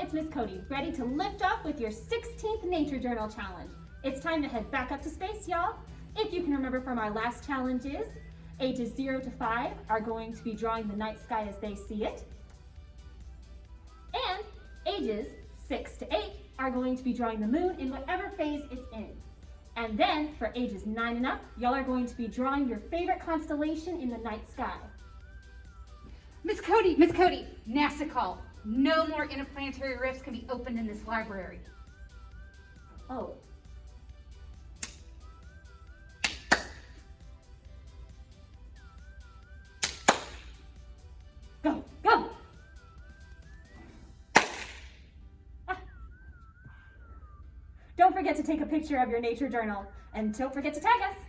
it's Miss Cody, ready to lift off with your 16th Nature Journal challenge. It's time to head back up to space, y'all. If you can remember from our last challenges, ages 0 to 5 are going to be drawing the night sky as they see it. And ages 6 to 8 are going to be drawing the moon in whatever phase it's in. And then for ages 9 and up, y'all are going to be drawing your favorite constellation in the night sky. Miss Cody, NASA call. No more interplanetary rifts can be opened in this library. Oh. Go, go! Ah. Don't forget to take a picture of your nature journal, and don't forget to tag us.